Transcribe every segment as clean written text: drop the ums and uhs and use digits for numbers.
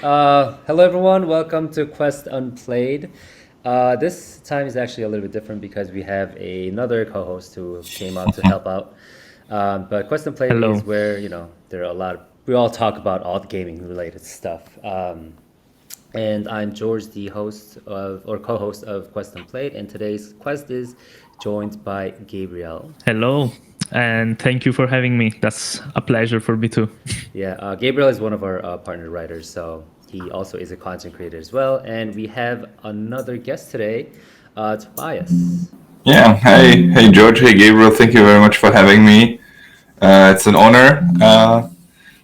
Hello everyone. Welcome to Quest Unplayed. This time is actually a little bit different because we have another co-host who came out to help out. But Quest Unplayed Hello. is where there are a lot of we all talk about all the gaming related stuff. And I'm George, the host of or co-host of Quest Unplayed, and today's quest is joined by Gabriel. Hello. And thank you for having me. That's a pleasure for me too. Yeah, Gabriel is one of our partner writers, so he also is a content creator as well. And we have another guest today, Tobias. Yeah, hey George, hey Gabriel, thank you very much for having me. It's an honor.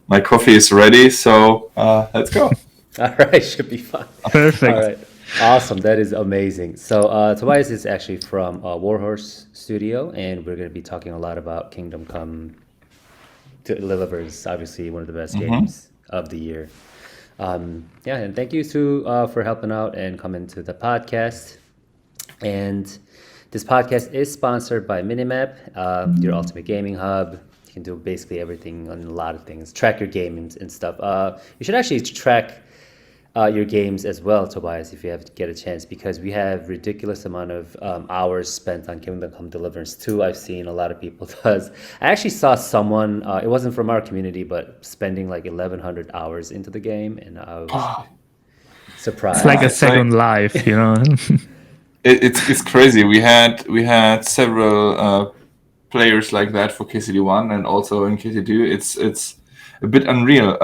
My coffee is ready, so let's go. All right, should be fun. Perfect. All right, awesome. That is amazing. So Tobias is actually from Warhorse Studio, and we're going to be talking a lot about Kingdom Come Deliverance. Obviously, one of the best games of the year. Yeah, and thank you to for helping out and coming to the podcast. And this podcast is sponsored by Minimap, your ultimate gaming hub. You can do basically everything on a lot of things. Track your games and stuff. You should actually track your games as well, Tobias, if you have to get a chance, because we have ridiculous amount of hours spent on Kingdom Come Deliverance 2. I've seen a lot of people does. I actually saw someone, it wasn't from our community, but spending like 1,100 hours into the game, and I was surprised. It's like a It's like- second life, you know. It's crazy. We had several players like that for KCD1 and also in KCD2. It's a bit unreal.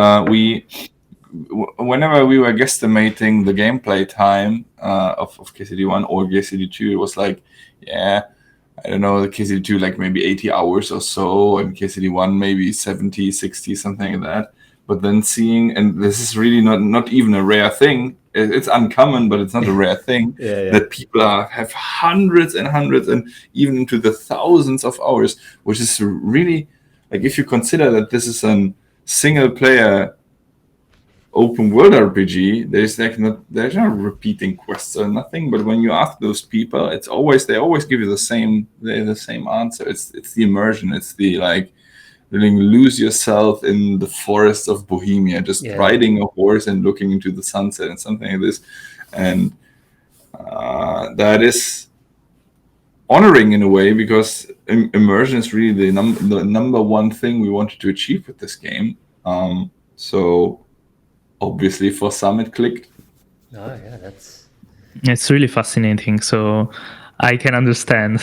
Whenever we were guesstimating the gameplay time of KCD1 or KCD2, it was like, yeah, I don't know, the KCD2 like maybe 80 hours or so, and KCD1 maybe 70, 60, something like that. But then seeing, and this is really not even a rare thing. It's uncommon, but it's not a rare thing Yeah. that people have hundreds and hundreds and even into the thousands of hours, which is really like, if you consider that this is a single player open world RPG, there's no repeating quests or nothing. But when you ask those people, they always give you the same answer. It's the immersion. It's the like lose yourself in the forests of Bohemia, just Yeah. riding a horse and looking into the sunset and something like this. And that is honoring in a way, because immersion is really the number one thing we wanted to achieve with this game. So obviously for some it clicked. Oh yeah, that's It's really fascinating. So I can understand.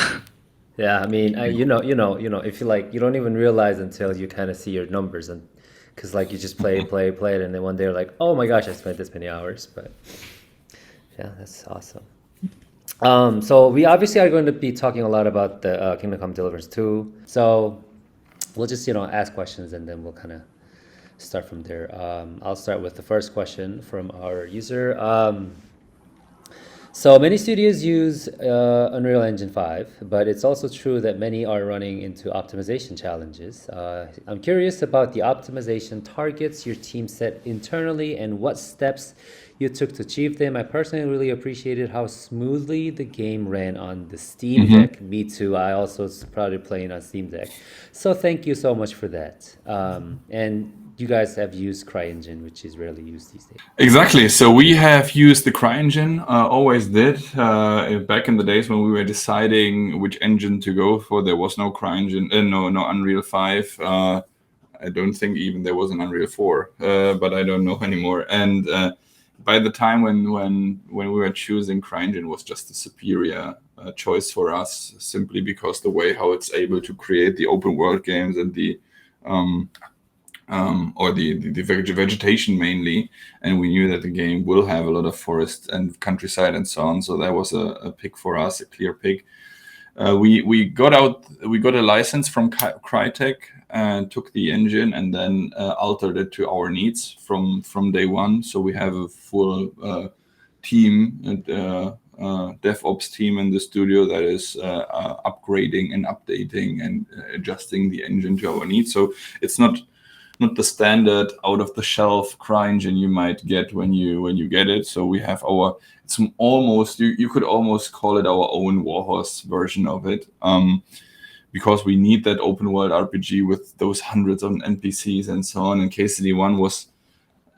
yeah. I mean, you know, if you like, you don't even realize until you kind of see your numbers, and because like you just play it, and then one day you're like, oh my gosh, I spent this many hours. But yeah, that's awesome. So we obviously are going to be talking a lot about the Kingdom Come Deliverance 2. So we'll just ask questions, and then we'll kind of start from there. I'll start with the first question from our user. So many studios use Unreal Engine 5, but it's also true that many are running into optimization challenges. I'm curious about the optimization targets your team set internally and what steps you took to achieve them. I personally really appreciated how smoothly the game ran on the Steam Deck. Me too. I also started playing on Steam Deck. So thank you so much for that. And you guys have used CryEngine, which is rarely used these days. Exactly. So we have used the CryEngine, always did. Back in the days when we were deciding which engine to go for, there was no CryEngine, no Unreal 5. I don't think even there was an Unreal 4, but I don't know anymore. And by the time when we were choosing, CryEngine was just a superior choice for us, simply because the way how it's able to create the open world games and the vegetation mainly, and we knew that the game will have a lot of forest and countryside and so on. So that was a pick for us, a clear pick. We got a license from Crytek and took the engine and then altered it to our needs from day one. So we have a full team and DevOps team in the studio that is upgrading and updating and adjusting the engine to our needs. So it's not the standard out of the shelf CryEngine you might get when you get it. So we have it's almost, you could almost call it our own Warhorse version of it, because we need that open world RPG with those hundreds of NPCs and so on. And KCD1 was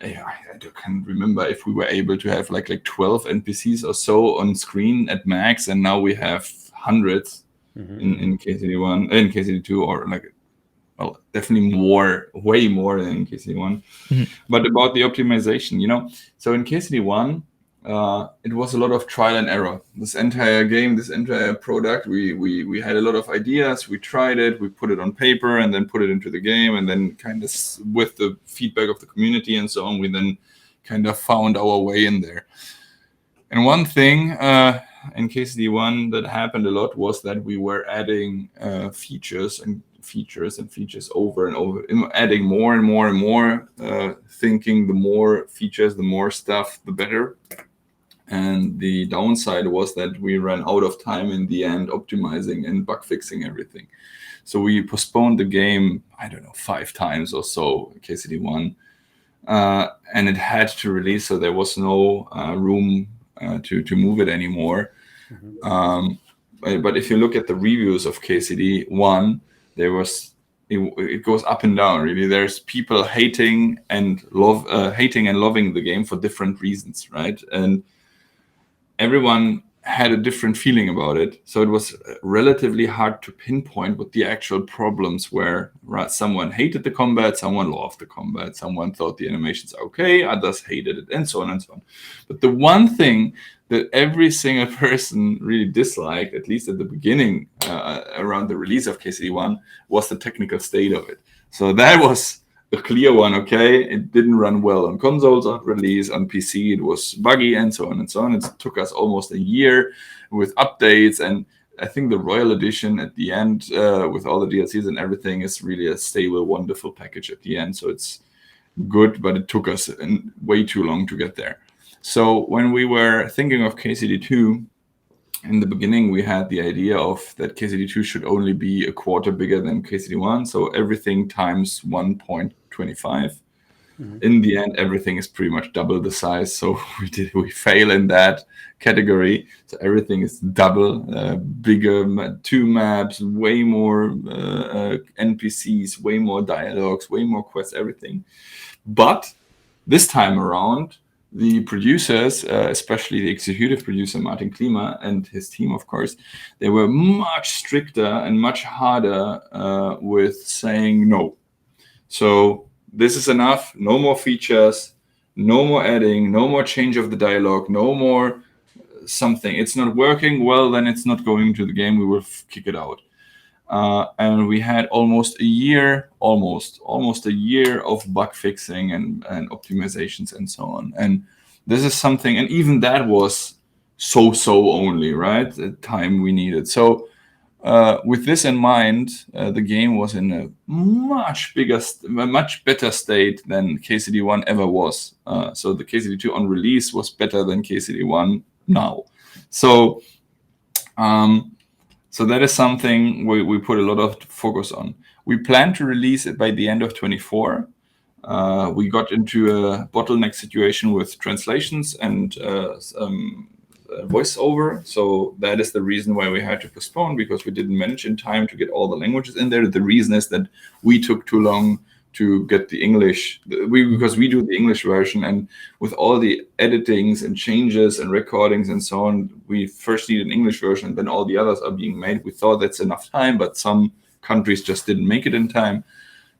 I can't remember if we were able to have like 12 NPCs or so on screen at max, and now we have hundreds in KCD1, in KCD2, or like, well, definitely more, way more than in KCD1. But about the optimization, so in KCD1, it was a lot of trial and error. This entire game, this entire product, we had a lot of ideas. We tried it, we put it on paper, and then put it into the game, and then kind of with the feedback of the community and so on, we then kind of found our way in there. And one thing in KCD1 that happened a lot was that we were adding features over and over, adding more and more and more, thinking the more features, the more stuff, the better. And the downside was that we ran out of time in the end optimizing and bug fixing everything. So we postponed the game, I don't know, 5 times or so, KCD1, and it had to release, so there was no room to move it anymore. But if you look at the reviews of KCD1, it goes up and down, really. There's people hating and loving the game for different reasons, right? And everyone had a different feeling about it, so it was relatively hard to pinpoint what the actual problems were. Right? Someone hated the combat, someone loved the combat, someone thought the animations are okay, others hated it, and so on and so on. But the one thing that every single person really disliked, at least at the beginning, around the release of KCD1, was the technical state of it. So that was a clear one. Okay, it didn't run well on consoles on release. On PC, it was buggy, and so on and so on. It took us almost a year with updates, and I think the Royal Edition at the end, with all the DLCs and everything, is really a stable, wonderful package at the end. So it's good, but it took us way too long to get there. So when we were thinking of KCD2, in the beginning, we had the idea of that KCD2 should only be a quarter bigger than KCD1, so everything times 1.25. In the end, everything is pretty much double the size, so we fail in that category. So everything is double, bigger, 2 maps, way more NPCs, way more dialogues, way more quests, everything. But this time around, the producers, especially the executive producer, Martin Klima, and his team, of course, they were much stricter and much harder with saying no. So this is enough, no more features, no more adding, no more change of the dialogue, no more something. It's not working, well, then it's not going to the game, we will kick it out. And we had almost a year of bug fixing and optimizations and so on. And this is something, and even that was so only, right? The time we needed. So with this in mind, the game was in a much better state than KCD1 ever was. So the KCD2 on release was better than KCD1 now. So that is something we put a lot of focus on. We plan to release it by the end of 2024. We got into a bottleneck situation with translations and voiceover. So that is the reason why we had to postpone, because we didn't manage in time to get all the languages in there. The reason is that we took too long to get the English, because we do the English version, and with all the editings and changes and recordings and so on, we first need an English version, then all the others are being made. We thought that's enough time, but some countries just didn't make it in time.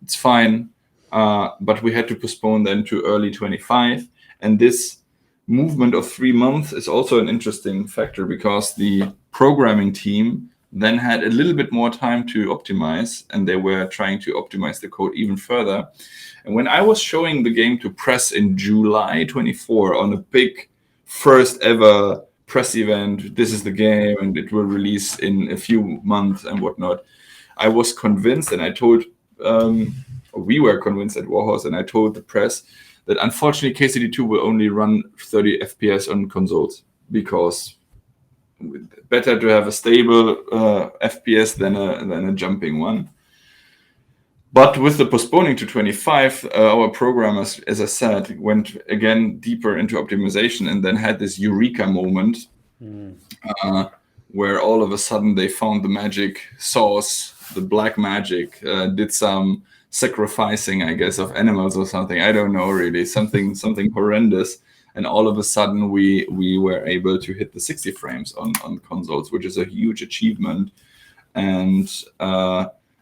It's fine, but we had to postpone then to early 2025. And this movement of 3 months is also an interesting factor, because the programming team then had a little bit more time to optimize, and they were trying to optimize the code even further. And when I was showing the game to press in July 24 on a big first ever press event, this is the game and it will release in a few months and whatnot, I was convinced, and I told, we were convinced at Warhorse, and I told the press that unfortunately KCD2 will only run 30 FPS on consoles, because better to have a stable FPS than a jumping one. But with the postponing to 25, our programmers, as I said, went again deeper into optimization, and then had this eureka moment where all of a sudden they found the magic sauce, the black magic, did some sacrificing, I guess, of animals or something. I don't know really, something horrendous. And all of a sudden we were able to hit the 60 frames on consoles, which is a huge achievement. And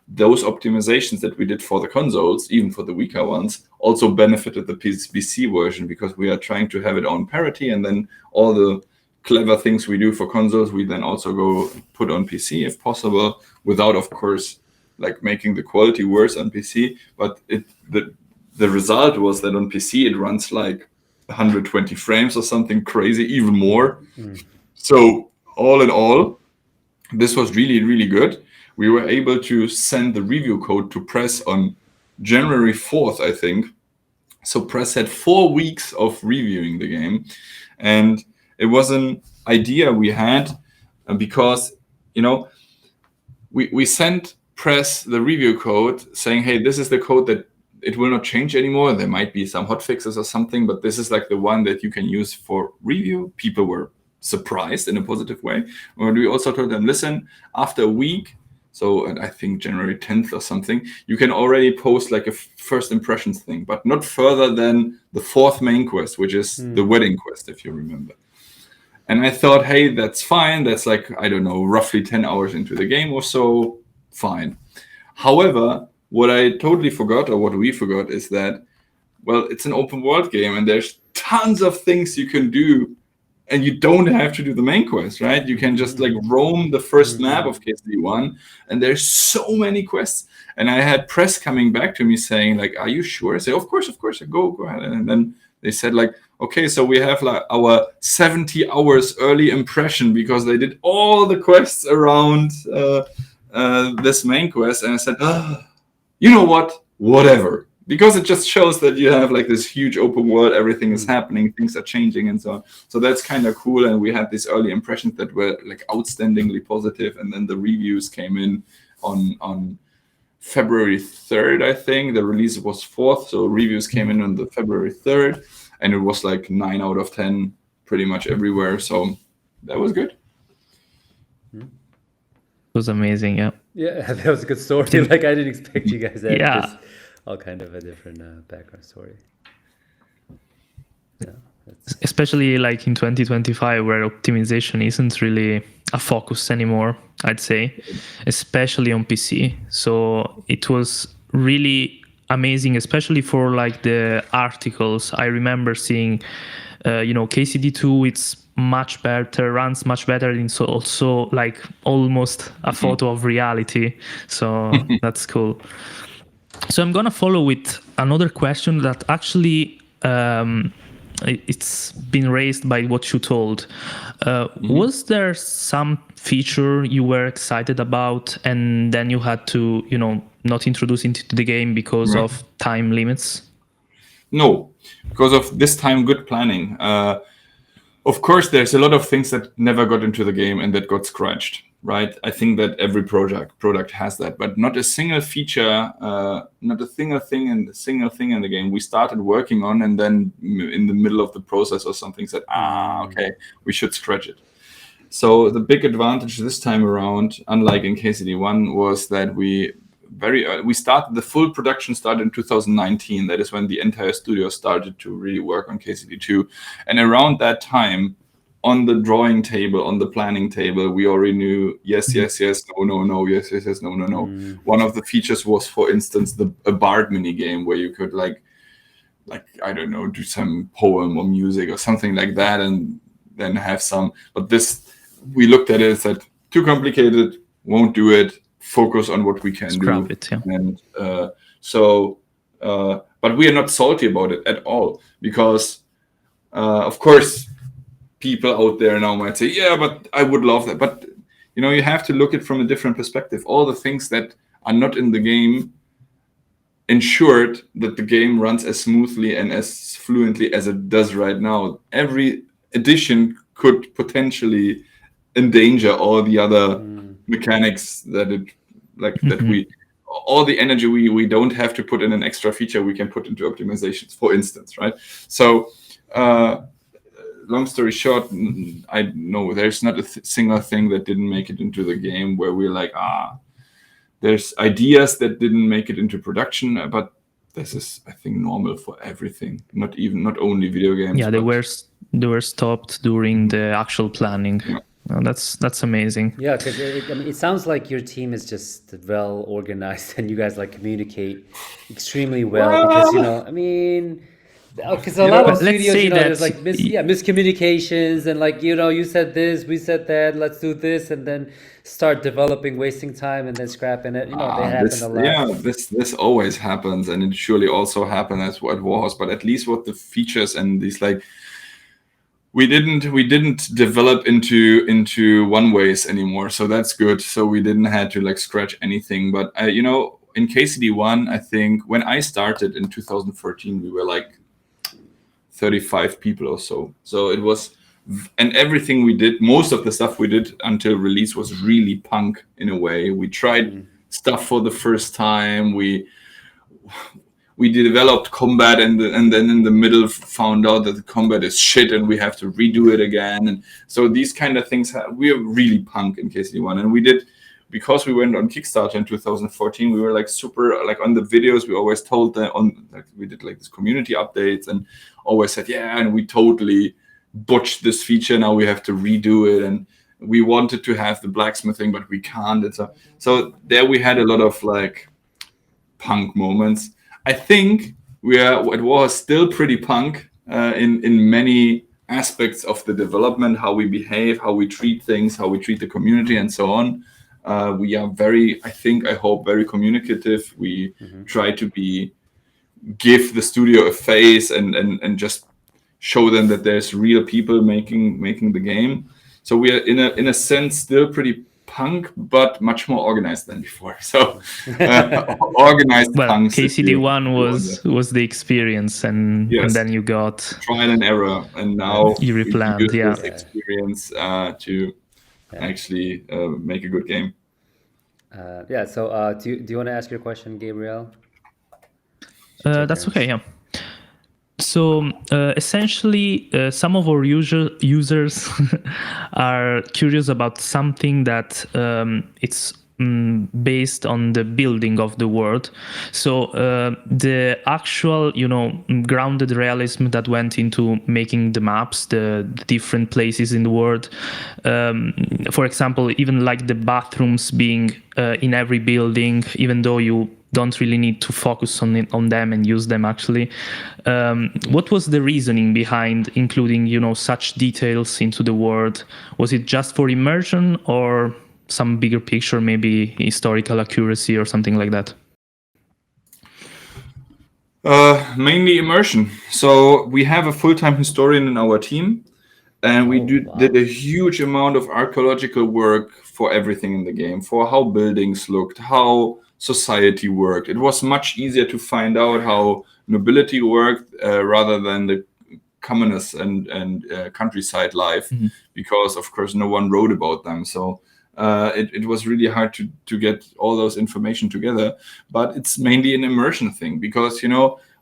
those optimizations that we did for the consoles, even for the weaker ones, also benefited the PC version, because we are trying to have it on parity, and then all the clever things we do for consoles, we then also go put on PC if possible, without, of course, like making the quality worse on PC. But the result was that on PC it runs like 120 frames or something crazy, even more. So all in all, this was really, really good. We were able to send the review code to press on January 4th, I think. So press had 4 weeks of reviewing the game. And it was an idea we had because, we sent press the review code saying, hey, this is the code that it will not change anymore. There might be some hotfixes or something, but this is like the one that you can use for review. People were surprised in a positive way. And we also told them, listen, after a week, so I think January 10th or something, you can already post like a first impressions thing, but not further than the 4th main quest, which is the wedding quest, if you remember. And I thought, hey, that's fine. That's like, I don't know, roughly 10 hours into the game or so. Fine. However, what I totally forgot, or what we forgot, is that, well, it's an open world game and there's tons of things you can do, and you don't have to do the main quest, right? You can just like roam the first map of KCD1, and there's so many quests. And I had press coming back to me saying like, are you sure? I say, of course, go ahead. And then they said like, okay, so we have like our 70 hours early impression, because they did all the quests around this main quest. And I said, you know what? Whatever. Because it just shows that you have like this huge open world, everything is happening, things are changing and so on. So that's kind of cool. And we had these early impressions that were like outstandingly positive. And then the reviews came in on February 3rd, I think. The release was 4th. So reviews came in on the February 3rd. And it was like 9 out of 10 pretty much everywhere. So that was good. It was amazing, yeah. Yeah, that was a good story. Like, I didn't expect you guys to have this all kind of a different background story. Yeah, especially like in 2025, where optimization isn't really a focus anymore, I'd say, especially on PC. So it was really amazing, especially for like the articles. I remember seeing, KCD2, it's much better, runs much better, and so also like almost a photo of reality. So that's cool. So I'm gonna follow with another question that actually it's been raised by what you told. Was there some feature you were excited about and then you had to, not introduce into the game because of time limits? No, because of this time good planning. Of course, there's a lot of things that never got into the game and that got scratched, right? I think that every product has that, but not a single feature, not a single thing in the game we started working on, and then in the middle of the process or something said, okay, we should scratch it. So the big advantage this time around, unlike in KCD1, was that the full production started in 2019. That is when the entire studio started to really work on KCD2. And around that time, on the drawing table, on the planning table, we already knew yes, no, yes, no. One of the features was, for instance, a Bard mini game where you could like I don't know, do some poem or music or something like that, and then have some. But this, we looked at it and said, too complicated, won't do it. Focus on what we can Scrap do. It, yeah. And but we are not salty about it at all, because of course people out there now might say, yeah, but I would love that. But you have to look at it from a different perspective. All the things that are not in the game ensured that the game runs as smoothly and as fluently as it does right now. Every addition could potentially endanger all the other mechanics that all the energy we don't have to put in an extra feature, we can put into optimizations, for instance, right? So long story short, I know there's not a single thing that didn't make it into the game where we're like, there's ideas that didn't make it into production, but this is, I think, normal for everything. Not only video games. Yeah, they were stopped during the actual planning. Yeah. That's amazing. Yeah, because I mean, it sounds like your team is just well organized and you guys like communicate extremely well. Because I mean, because a lot of Let's studios, say there's that- like miscommunications and like you said this, we said that, let's do this, and then start developing, wasting time, and then scrapping it. They happen a lot. Yeah, this always happens, and it surely also happened at Warhorse. But at least what the features and these like. We didn't develop into one ways anymore, so that's good. So we didn't have to like scratch anything. But in KCD1, I think when I started in 2014, we were like 35 people or so. So it was, and everything we did, most of the stuff we did until release was really punk in a way. We tried stuff for the first time. We developed combat and then in the middle found out that the combat is shit and we have to redo it again. And so these kind of things, we are really punk in KCD1. And we did, because we went on Kickstarter in 2014, we were like super, like on the videos, we always told them we did like this community updates and always said, yeah, and we totally botched this feature. Now we have to redo it. And we wanted to have the blacksmithing, but we can't. So there we had a lot of like punk moments. I think it was still pretty punk in many aspects of the development, how we behave, how we treat things, how we treat the community, and so on. We are I hope, very communicative. We try to give the studio a face and just show them that there's real people making the game. So we are in a sense still pretty punk, but much more organized than before. So organized punks. KCD1 was the experience, and then you got trial and error, and now you replanned. This experience to actually make a good game. So do you want to ask your question, Gabriel? That's okay. Yeah. So essentially, some of our users are curious about something that it's based on the building of the world. So the actual, grounded realism that went into making the maps, the different places in the world. For example, even like the bathrooms being in every building, even though you don't really need to focus on them and use them actually. What was the reasoning behind including, such details into the world? Was it just for immersion or some bigger picture, maybe historical accuracy or something like that? Mainly immersion. So we have a full-time historian in our team, and we did a huge amount of archaeological work for everything in the game, for how buildings looked, how society worked. It was much easier to find out how nobility worked rather than the commoners and countryside life, because of course no one wrote about them. So it was really hard to get all those information together. But it's mainly an immersion thing, because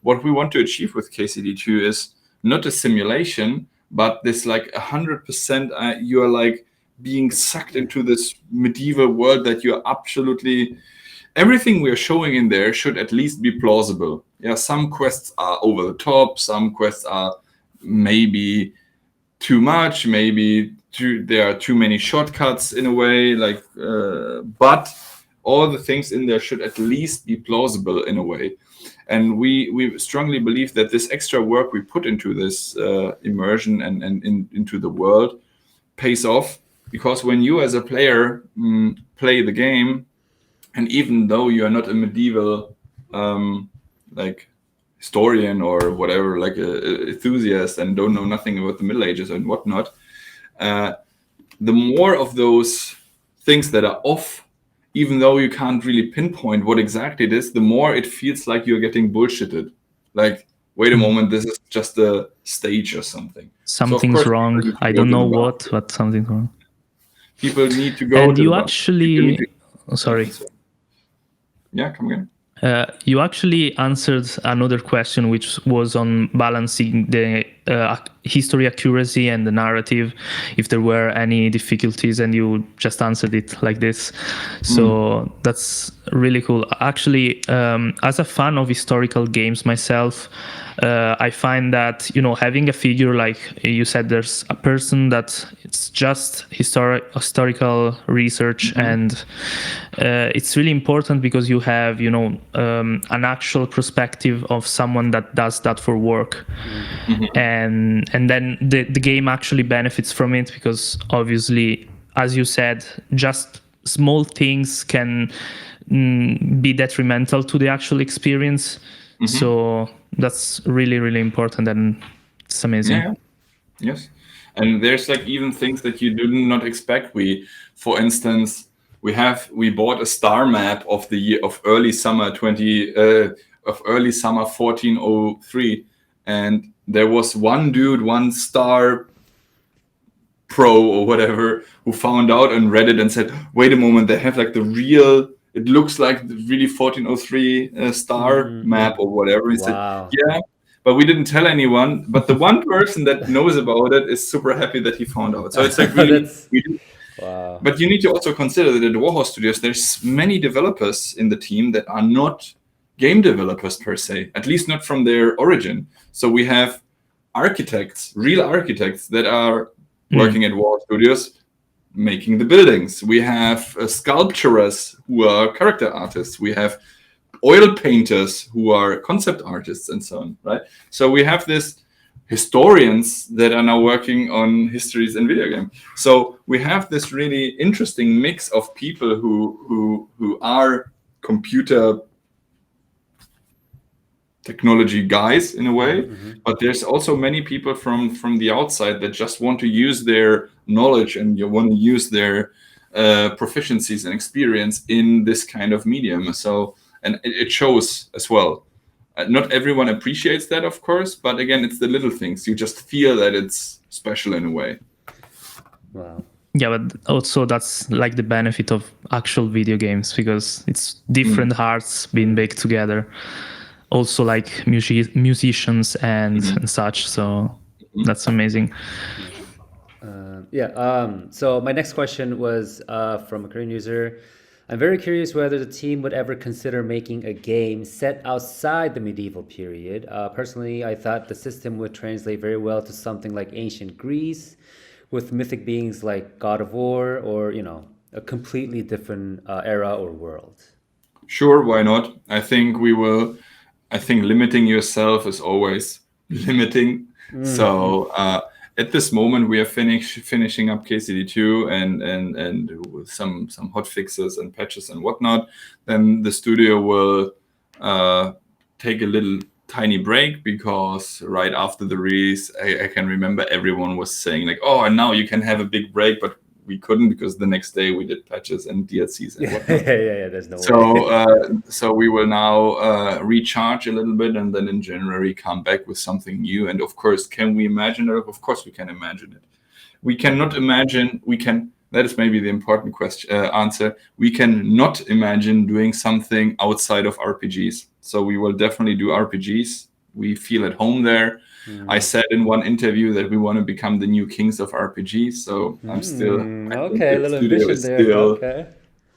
what we want to achieve with KCD2 is not a simulation, but this like 100% you are like being sucked into this medieval world that you're absolutely. Everything we are showing in there should at least be plausible. Yeah, some quests are over the top, some quests are maybe too much, there are too many shortcuts in a way, like, but all the things in there should at least be plausible in a way. And we strongly believe that this extra work we put into this immersion and into the world pays off, because when you as a player play the game, and even though you are not a medieval like historian or whatever, like a enthusiast, and don't know nothing about the Middle Ages and whatnot, the more of those things that are off, even though you can't really pinpoint what exactly it is, the more it feels like you're getting bullshitted. Like, wait a moment, this is just a stage or something. Something's wrong. I don't know what, but something's wrong. People need to go. And you actually, sorry. Yeah, come again. You actually answered another question, which was on balancing the history accuracy and the narrative, if there were any difficulties, and you just answered it like this. So that's really cool. Actually, as a fan of historical games myself, I find that, you know, having a figure like you said, there's a person that it's just historical research, and it's really important because you have, you know, an actual perspective of someone that does that for work, and then the game actually benefits from it, because obviously, as you said, just small things can be detrimental to the actual experience. So that's really, really important, and it's amazing. Yeah. Yes. And there's like even things that you do not expect. For instance, we bought a star map of the year of early summer 1403, and there was one star pro or whatever, who found out on Reddit and said, wait a moment, they have like it looks like the really 1403 star map or whatever. He said, yeah, but we didn't tell anyone. But the one person that knows about it is super happy that he found out. So it's like really, wow. But you need to also consider that at Warhorse Studios, there's many developers in the team that are not game developers per se, at least not from their origin. So we have real architects that are working at Warhorse Studios, making the buildings. We have sculpturists who are character artists. We have oil painters who are concept artists and so on, right? So we have this historians that are now working on histories in video game. So we have this really interesting mix of people who are computer technology guys in a way, but there's also many people from the outside that just want to use their knowledge and you want to use their proficiencies and experience in this kind of medium. So, and it shows as well. Not everyone appreciates that, of course, but again, it's the little things. You just feel that it's special in a way. Wow. Yeah, but also that's like the benefit of actual video games, because it's different hearts being baked together. Also like musicians and such. So that's amazing. So my next question was from a Korean user. I'm very curious whether the team would ever consider making a game set outside the medieval period. Personally, I thought the system would translate very well to something like ancient Greece, with mythic beings like God of War, or, you know, a completely different era or world. Sure, why not? I think limiting yourself is always limiting. So at this moment, we are finishing up KCD2 and with some hot fixes and patches and whatnot. Then the studio will take a little tiny break, because right after the release, I can remember everyone was saying like, oh, and now you can have a big break, but we couldn't, because the next day we did patches and DLCs and whatnot. Yeah, there's no way. So we will now recharge a little bit, and then in January come back with something new. And of course, can we imagine it? Of course we can imagine it. We cannot imagine, that is maybe the important answer. We can not imagine doing something outside of RPGs. So we will definitely do RPGs. We feel at home there. I said in one interview that we want to become the new kings of RPGs. So I'm still okay. A little ambition there. Okay.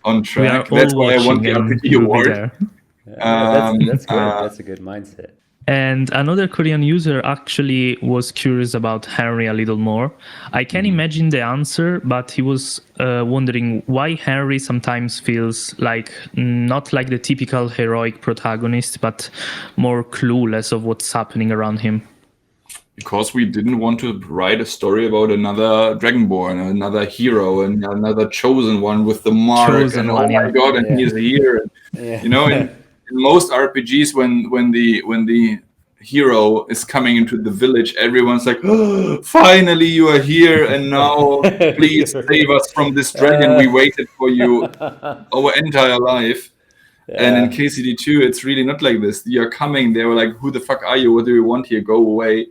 On track. That's why I want the RPG award. That's good. That's a good mindset. And another Korean user actually was curious about Henry a little more. I can imagine the answer, but he was wondering why Henry sometimes feels like not like the typical heroic protagonist, but more clueless of what's happening around him. Because we didn't want to write a story about another Dragonborn, another hero, and another chosen one with the mark. And oh my god, and he's here. You know, in most RPGs, when the hero is coming into the village, everyone's like, oh, finally you are here, and now please save us from this dragon. We waited for you our entire life. And in KCD2, it's really not like this. You're coming, they were like, who the fuck are you? What do you want here? Go away.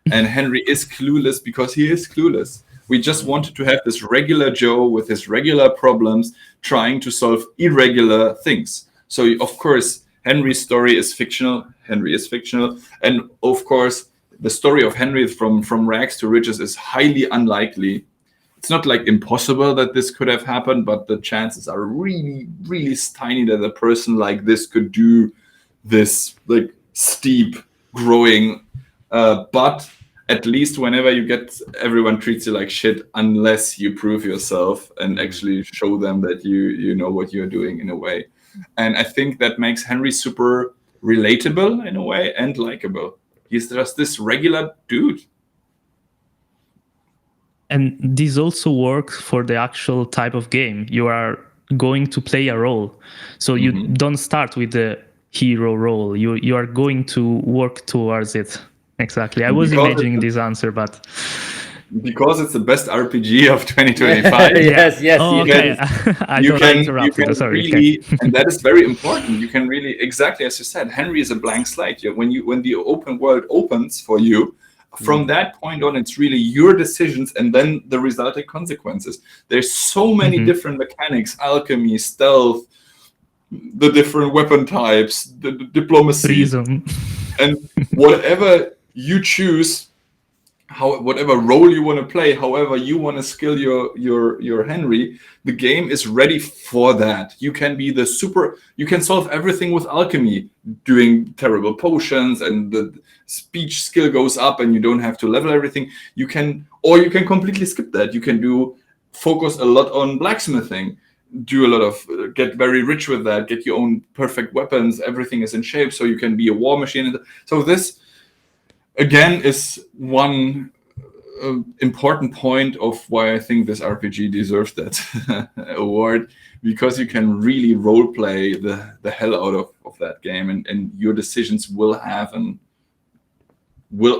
And Henry is clueless because he is clueless. We just wanted to have this regular Joe with his regular problems trying to solve irregular things. So, of course, Henry's story is fictional. Henry is fictional. And, of course, the story of Henry from rags to riches is highly unlikely. It's not like impossible that this could have happened, but the chances are really, really tiny that a person like this could do this like steep growing. But at least whenever you get, everyone treats you like shit unless you prove yourself and actually show them that you know what you're doing in a way. And I think that makes Henry super relatable in a way and likable. He's just this regular dude. And this also works for the actual type of game. You are going to play a role. So you don't start with the hero role. You are going to work towards it. Exactly. I was imagining this answer, but... Because it's the best RPG of 2025. Yes. Oh, okay. I you thought can, I interrupted. Sorry. Really, and that is very important. You can really, exactly as you said, Henry is a blank slate. When the open world opens for you, from that point on, it's really your decisions and then the resulting consequences. There's so many different mechanics: alchemy, stealth, the different weapon types, the diplomacy, Reason. and whatever you choose. Whatever role you want to play, however you want to skill your Henry, the game is ready for that. You can be you can solve everything with alchemy, doing terrible potions, and the speech skill goes up and you don't have to level everything. You can completely skip that. You can focus a lot on blacksmithing, do a lot of, get very rich with that, get your own perfect weapons, everything is in shape, so you can be a war machine. So this, again, is one important point of why I think this RPG deserves that award, because you can really role play the hell out of that game, and your decisions will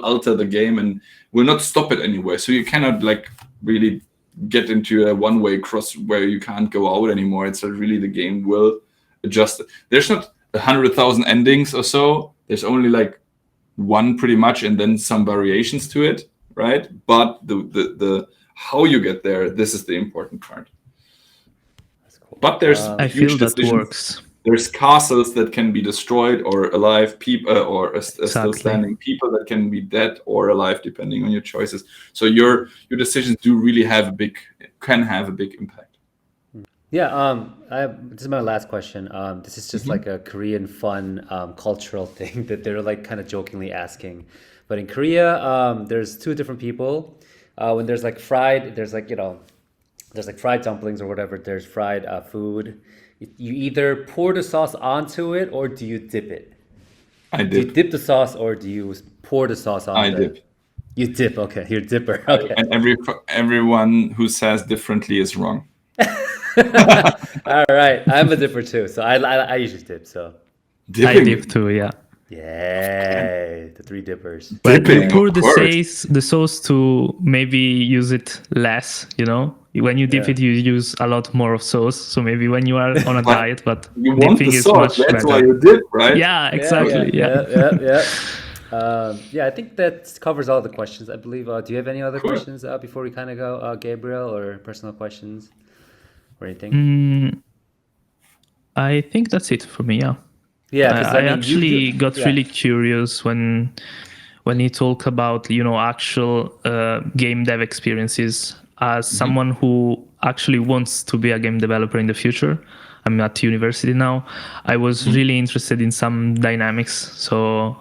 alter the game and will not stop it anywhere. So you cannot like really get into a one-way cross where you can't go out anymore. It's really the game will adjust. There's not 100,000 endings or so. There's only like one pretty much, and then some variations to it, right? But the how you get there, this is the important part. That's cool. But there's I feel that works. There's castles that can be destroyed or alive, people or still Exactly. standing people that can be dead or alive, depending on your choices. So your decisions do really can have a big impact. Yeah, this is my last question. This is just like a Korean fun cultural thing that they're like kind of jokingly asking. But in Korea, there's two different people. When there's like fried, there's like fried dumplings or whatever. There's fried food. You either pour the sauce onto it or do you dip it? I Do you dip. dip the sauce or do you pour the sauce on I it? dip. You dip. Okay, you're a dipper. Okay. And everyone who says differently is wrong. All right, I'm a dipper too, so I usually dip. So I Dipping. dip too, yeah. yay, the three dippers. But Dipping, you pour of the course. sauce to maybe use it less, you know? When you dip Yeah. it, you use a lot more of sauce. So maybe when you are on a But diet, but You want dipping the is sauce. much That's better. why you dip, right? Yeah, exactly. Yeah. Yeah, I think that covers all the questions, I believe. Do you have any other Cool. questions before we kind of go, Gabriel, or personal questions or anything? I think that's it for me, yeah. Yeah, 'cause, I mean, actually got yeah. really curious when you talk about actual game dev experiences as someone who actually wants to be a game developer in the future. I'm at university now. I was really interested in some dynamics, so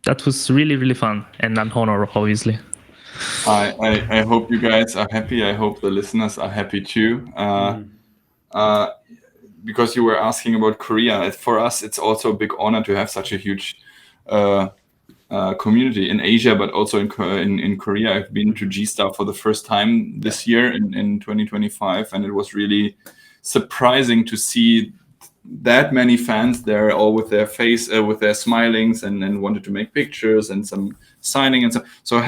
that was really, really fun and an honor, obviously. I hope you guys are happy. I hope the listeners are happy too. Because you were asking about Korea, for us, it's also a big honor to have such a huge community in Asia, but also in Korea. I've been to G-Star for the first time this year in 2025, and it was really surprising to see that many fans there, all with their with their smilings, and wanted to make pictures and some signing and so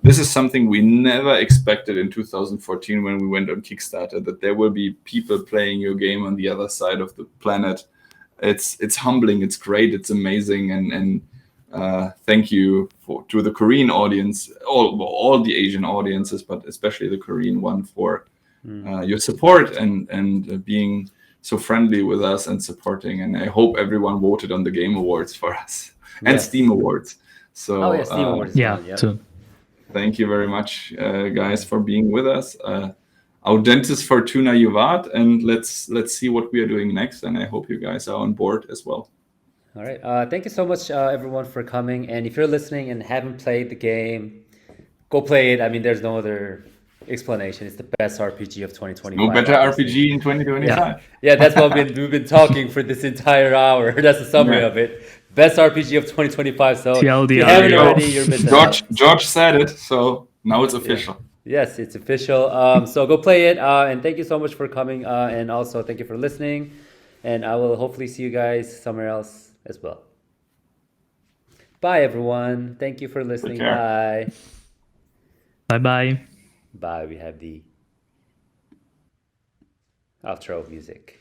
this is something we never expected in 2014 when we went on Kickstarter, that there will be people playing your game on the other side of the planet. It's humbling, it's great, it's amazing, and thank you to the Korean audience, all the Asian audiences, but especially the Korean one, for your support and being so friendly with us and supporting. And I hope everyone voted on the Game Awards for us and Yes. Steam Awards. So Oh yeah, Steven Ward is Yeah, fun. Yep. too. thank you very much, guys, for being with us. Audentis Fortuna Juvat, and let's see what we are doing next. And I hope you guys are on board as well. All right. Thank you so much, everyone, for coming. And if you're listening and haven't played the game, go play it. I mean, there's no other explanation. It's the best RPG of 2025. No better obviously. RPG in 2025. Yeah, that's what we've been talking for this entire hour. That's the summary Yeah. of it. Best RPG of 2025. So if you TLDR, haven't yeah. already, you're missing out. George said it, so now it's official. Yes, it's official. So go play it. And thank you so much for coming. And also thank you for listening. And I will hopefully see you guys somewhere else as well. Bye, everyone. Thank you for listening. care. Bye. Bye-bye. Bye. We have the outro music.